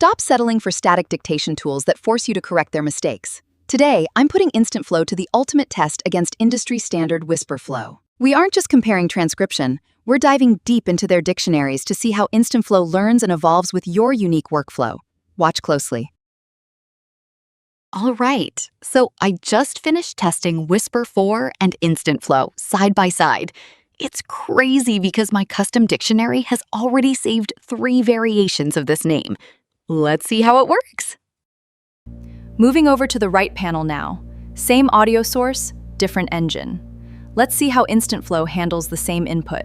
Stop settling for static dictation tools that force you to correct their mistakes. Today, I'm putting InstantFlow to the ultimate test against industry-standard Wispr Flow. We aren't just comparing transcription, we're diving deep into their dictionaries to see how InstantFlow learns and evolves with your unique workflow. Watch closely. All right, so I just finished testing Wispr 4 and InstantFlow side by side. It's crazy because my custom dictionary has already saved 3 variations of this name. Let's see how it works. Moving over to the right panel now. Same audio source, different engine. Let's see how InstantFlow handles the same input.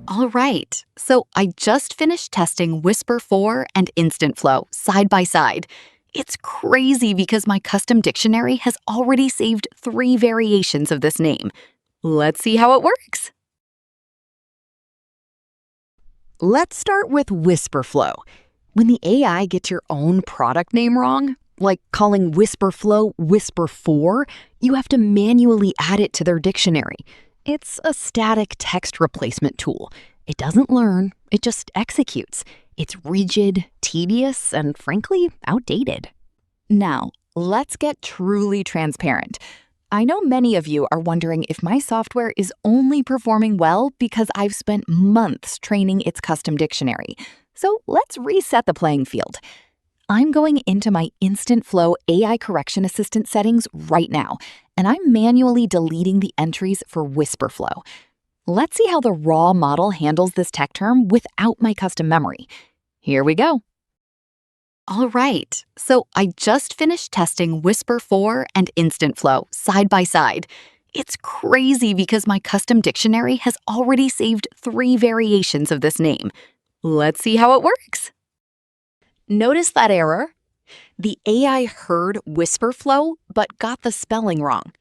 All right, so I just finished testing Wispr 4 and InstantFlow side by side. It's crazy because my custom dictionary has already saved 3 variations of this name. Let's see how it works. Let's start with Wispr Flow. When the AI gets your own product name wrong, like calling Wispr Flow Wispr 4, you have to manually add it to their dictionary. It's a static text replacement tool. It doesn't learn, it just executes. It's rigid, tedious, and frankly, outdated. Now, let's get truly transparent. I know many of you are wondering if my software is only performing well because I've spent months training its custom dictionary. So let's reset the playing field. I'm going into my InstantFlow AI Correction Assistant settings right now, and I'm manually deleting the entries for Wispr Flow. Let's see how the raw model handles this tech term without my custom memory. Here we go. All right, so I just finished testing Wispr 4 and InstantFlow side by side. It's crazy because my custom dictionary has already saved 3 variations of this name. Let's see how it works. Notice that error? The AI heard Wispr Flow but got the spelling wrong.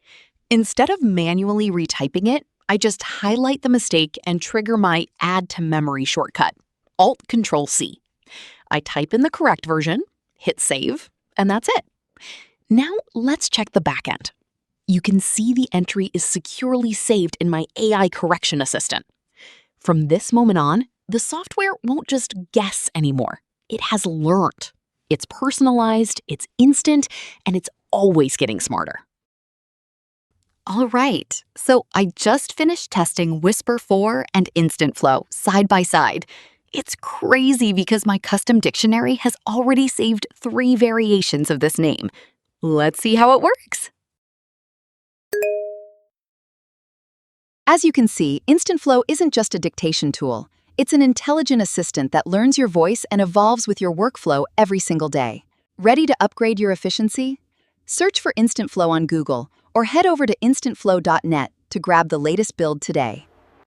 Instead of manually retyping it, I just highlight the mistake and trigger my Add to Memory shortcut, Alt-Control-C. I type in the correct version, hit save, and that's it. Now let's check the backend. You can see the entry is securely saved in my AI Correction Assistant. From this moment on, the software won't just guess anymore. It has learned. It's personalized, it's instant, and it's always getting smarter. All right, so I just finished testing Wispr 4 and InstantFlow side by side. It's crazy because my custom dictionary has already saved 3 variations of this name. Let's see how it works. As you can see, InstantFlow isn't just a dictation tool. It's an intelligent assistant that learns your voice and evolves with your workflow every single day. Ready to upgrade your efficiency? Search for InstantFlow on Google or head over to instantflow.net to grab the latest build today.